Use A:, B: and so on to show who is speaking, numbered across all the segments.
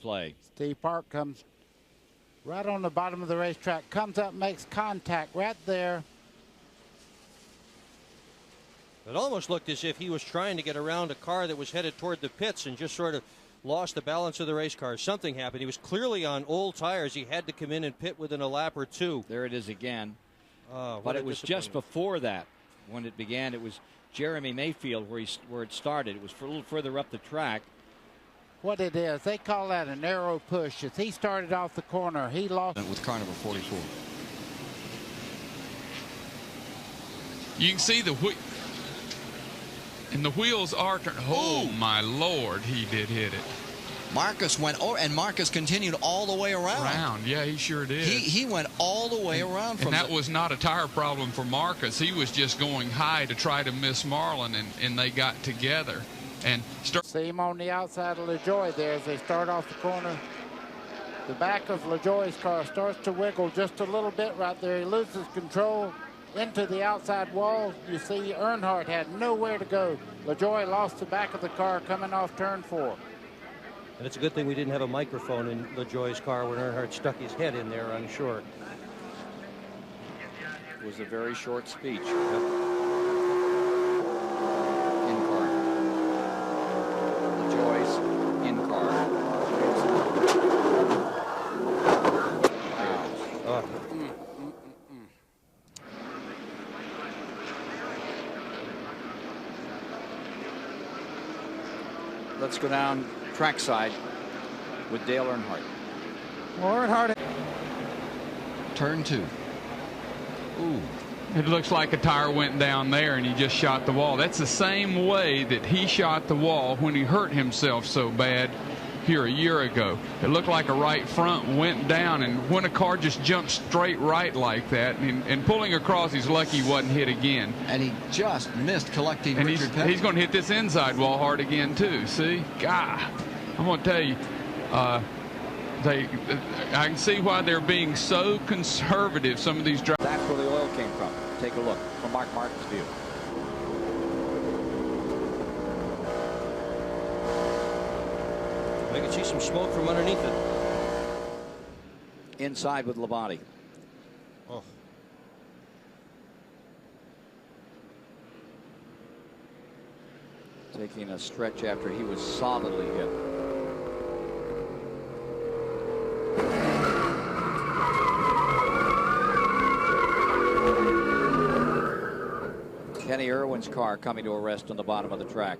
A: play.
B: Steve Park comes right on the bottom of the racetrack, comes up, makes contact right there.
C: It almost looked as if he was trying to get around a car that was headed toward the pits and just sort of lost the balance of the race car. Something happened. He was clearly on old tires. He had to come in and pit within a lap or two.
A: There it is again.
C: But
A: it was just before that when it began. It was Jeremy Mayfield where it started. It was a little further up the track.
B: What it is, they call that a narrow push. As he started off the corner, he lost.
D: With car number 44.
E: You can see the wheels are turning. Oh, my Lord, he did hit it.
D: Marcus went, and Marcus continued all the way around.
E: Yeah, he sure did.
D: He went all the way around.
E: And that was not a tire problem for Marcus. He was just going high to try to miss Marlin, and they got together. And
B: see him on the outside of LaJoie there as they start off the corner. The back of LaJoie's car starts to wiggle just a little bit right there. He loses control into the outside wall. You see Earnhardt had nowhere to go. LaJoie lost the back of the car coming off turn 4.
C: And it's a good thing we didn't have a microphone in LaJoie's car when Earnhardt stuck his head in there, I'm sure.
A: It was a very short speech. Let's go down trackside with Dale Earnhardt.
B: Well, Earnhardt.
D: Turn 2.
E: Ooh. It looks like a tire went down there and he just shot the wall. That's the same way that he shot the wall when he hurt himself so bad here a year ago. It looked like a right front went down, and when a car just jumps straight right like that and pulling across, he's lucky he wasn't hit again.
D: And he just missed collecting
E: and
D: Richard Petty.
E: He's going to hit this inside wall hard again too. See, God, I'm going to tell you, I can see why they're being so conservative, some of these drivers.
A: That's where the oil came from. Take a look from Mark Martin's view.
C: I can see some smoke from underneath it.
A: Inside with Labonte.
C: Oh.
A: Taking a stretch after he was solidly hit. Kenny Irwin's car coming to a rest on the bottom of the track.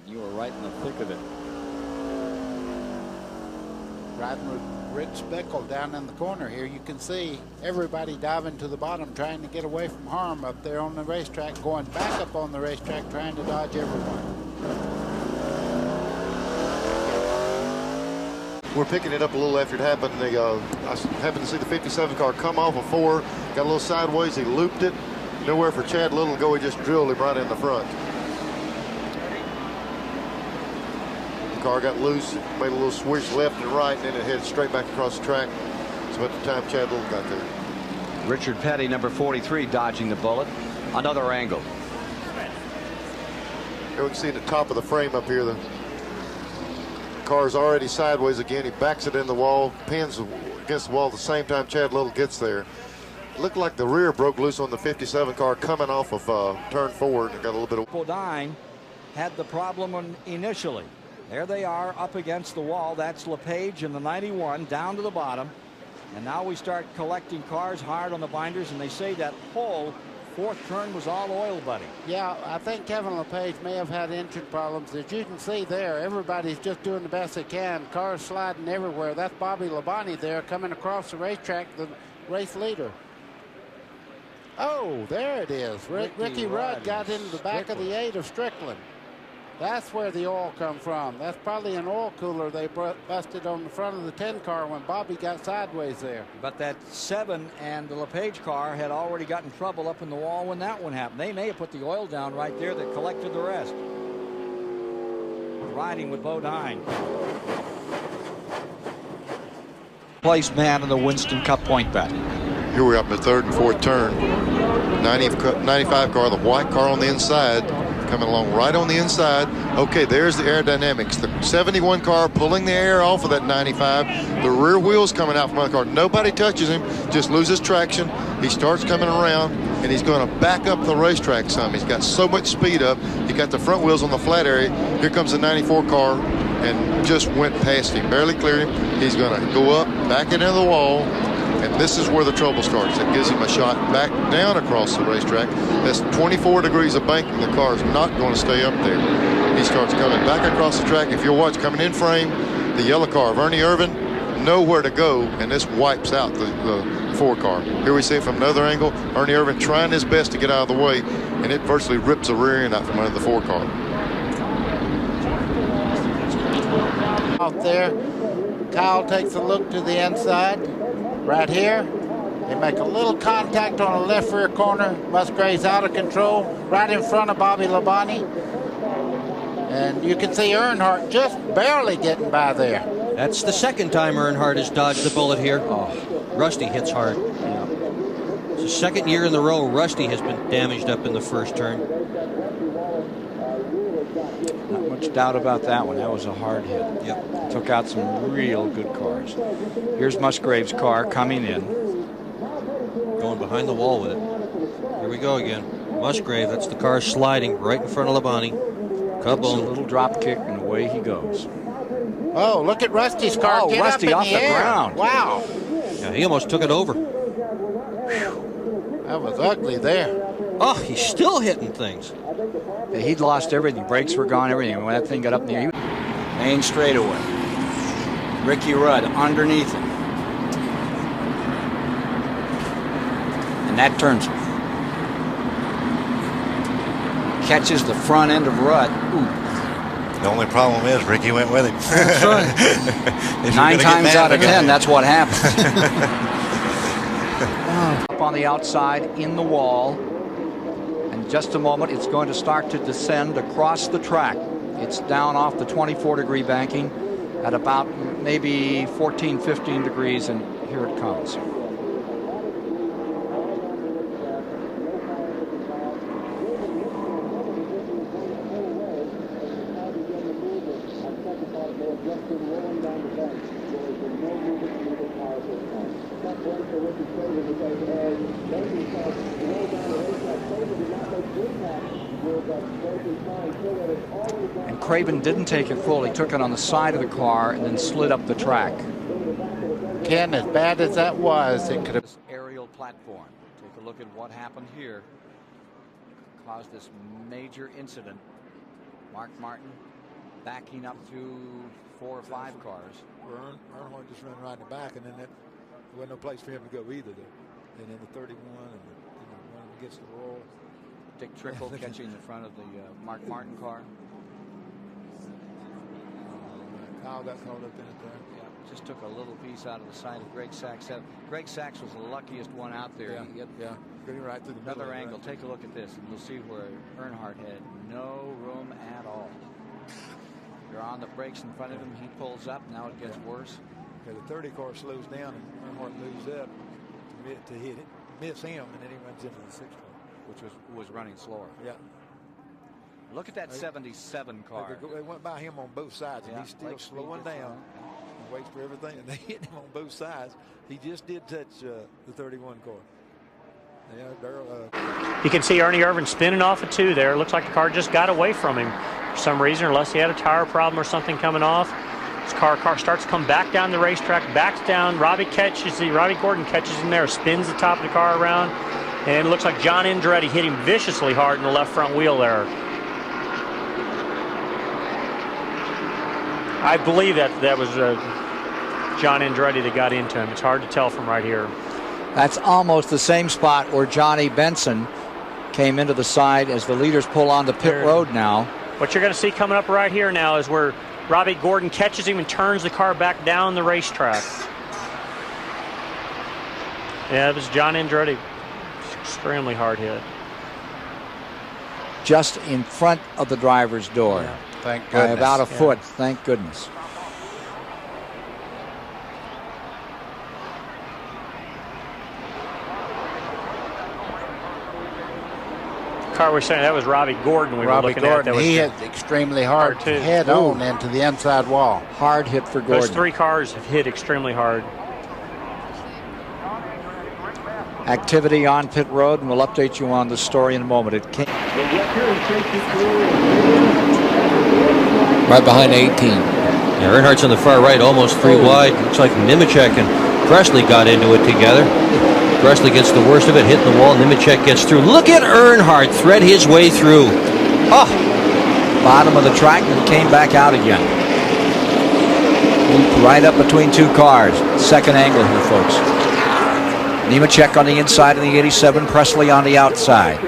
A: You were right in the thick of it.
B: Riding with Rich Speckle down in the corner here. You can see everybody diving to the bottom, trying to get away from harm up there on the racetrack, going back up on the racetrack, trying to dodge everyone.
F: We're picking it up a little after it happened. I happened to see the 57 car come off of 4, got a little sideways, he looped it. Nowhere for Chad Little to go, he just drilled him right in the front. Car got loose, made a little switch left and right, and then it headed straight back across the track. So at the time Chad Little got there.
G: Richard Petty, number 43, dodging the bullet. Another angle.
F: Here we can see the top of the frame up here. The car's already sideways again. He backs it in the wall, pins against the wall at the same time Chad Little gets there. It looked like the rear broke loose on the 57 car coming off of turn 4 and got a little bit of.
A: Bodine had the problem initially. There they are up against the wall. That's LePage in the 91 down to the bottom. And now we start collecting cars hard on the binders, and they say that whole 4th turn was all oil, buddy.
B: Yeah, I think Kevin LePage may have had engine problems. As you can see there, everybody's just doing the best they can. Cars sliding everywhere. That's Bobby Labonte there coming across the racetrack, the race leader. Oh, there it is. Ricky Rudd got into the back of the 8 of Strickland. That's where the oil come from. That's probably an oil cooler they busted on the front of the 10 car when Bobby got sideways there.
A: But that 7 and the LePage car had already gotten trouble up in the wall when that one happened. They may have put the oil down right there that collected the rest. Riding with Bodine. Place man in the Winston Cup point bet.
F: Here we're up in the 3rd and 4th turn. 95 car, the white car on the inside, coming along right on the inside. Okay, there's the aerodynamics. The 71 car pulling the air off of that 95. The rear wheels coming out from the car. Nobody touches him, just loses traction. He starts coming around, and he's going to back up the racetrack some. He's got so much speed up. He got the front wheels on the flat area. Here comes the 94 car, and just went past him, barely cleared him. He's going to go up, back into the wall, and this is where the trouble starts. It gives him a shot back down across the racetrack. That's 24 degrees of banking. The car is not going to stay up there. He starts coming back across the track. If you'll watch coming in frame, the yellow car of Ernie Irvin, nowhere to go, and this wipes out the 4 car. Here we see it from another angle. Ernie Irvin trying his best to get out of the way, and it virtually rips the rear end out from under the 4 car.
B: Out there, Kyle takes a look to the inside. Right here, they make a little contact on the left rear corner. Musgrave's out of control, right in front of Bobby Labonte. And you can see Earnhardt just barely getting by there.
C: That's the second time Earnhardt has dodged the bullet here. Oh, Rusty hits hard.
A: Yeah.
C: It's the second year in a row Rusty has been damaged up in the first turn.
A: Not much doubt about that one. That was a hard hit.
C: Yep.
A: Took out some real good cars. Here's Musgrave's car coming in.
C: Going behind the wall with it. Here we go again. Musgrave, that's the car sliding right in front of Labonte. Kaboom.
A: A little drop kick, and away he goes.
B: Oh, look at Rusty's car.
A: Oh,
B: Get
A: Rusty
B: up
A: off
B: in
A: the
B: air.
A: ground.
B: Wow.
C: Yeah, he almost took it over.
B: That was ugly there.
C: Oh, he's still hitting things.
A: He'd lost everything. Brakes were gone, everything. When that thing got up in the air, main straightaway. Ricky Rudd underneath him. And that turns him. Catches the front end of Rudd. Ooh.
H: The only problem is Ricky went with him.
A: That's right. 9 times out of 10, that's what happens. Up on the outside, in the wall. In just a moment, it's going to start to descend across the track. It's down off the 24-degree banking at about maybe 14, 15 degrees, and here it comes. And Craven didn't take it full. He took it on the side of the car and then slid up the track.
B: Ken, as bad as that was, it could have.
A: This aerial platform. Take a look at what happened here. Caused this major incident. Mark Martin backing up through 4 or 5 cars.
I: Earnhardt just ran right in the back, and then there wasn't no place for him to go either. And then the 31 and running against the wall.
A: Dick Trickle catching the front of the Mark Martin car.
I: Kyle got caught up in it there.
A: Yeah, just took a little piece out of the side of Greg Sachs. Greg Sachs was the luckiest one out there.
I: Yeah. Going right through the
A: another
I: middle
A: angle. Take a look at this, and you'll see where Earnhardt had no room at all. You're on the brakes in front of him. He pulls up. Now it gets worse.
I: Okay, the 30 car slows down, and Earnhardt moves up to hit it, miss him, and then he runs into the 6 car,
A: which was running slower.
I: Yeah.
A: Look at that 77 car.
I: They went by him on both sides, and he's still slowing down and waits for everything, and they hit him on both sides. He just did touch the 31 car.
J: You can see Ernie Irvin spinning off of 2 there. Looks like the car just got away from him for some reason, unless he had a tire problem or something coming off. His car starts to come back down the racetrack, backs down. Robbie Gordon catches him there, spins the top of the car around, and it looks like John Andretti hit him viciously hard in the left front wheel there. I believe that was John Andretti that got into him. It's hard to tell from right here.
A: That's almost the same spot where Johnny Benson came into the side as the leaders pull on the pit road now.
J: What you're going to see coming up right here now is where Robbie Gordon catches him and turns the car back down the racetrack. Yeah, it was John Andretti. Extremely hard hit.
A: Just in front of the driver's door.
B: Yeah. Thank goodness.
A: By about a foot, thank goodness.
J: car we were saying, that was Robbie Gordon we were looking at. That was
B: he hit extremely hard head on into the inside wall.
A: Hard hit for Gordon.
J: Those 3 cars have hit extremely hard.
A: Activity on pit road, and we'll update you on the story in a moment. It came
K: right behind 18.
C: Yeah, Earnhardt's on the far right, almost 3 wide. Looks like Nemechek and Presley got into it together. Presley gets the worst of it, hitting the wall. Nemechek gets through. Look at Earnhardt thread his way through. Oh,
A: bottom of the track and came back out again. Right up between 2 cars. Second angle here, folks. Nemechek on the inside of the 87, Presley on the outside.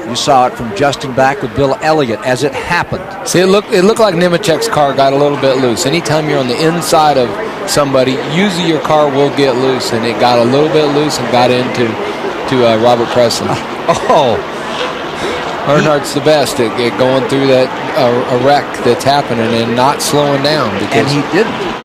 A: You saw it from Justin back with Bill Elliott as it happened.
K: See, it looked like Nemechek's car got a little bit loose. Anytime you're on the inside of somebody, usually your car will get loose, and it got a little bit loose and got into Robert Presley.
C: Oh,
K: Earnhardt's the best at going through that a wreck that's happening and not slowing down.
A: And he didn't.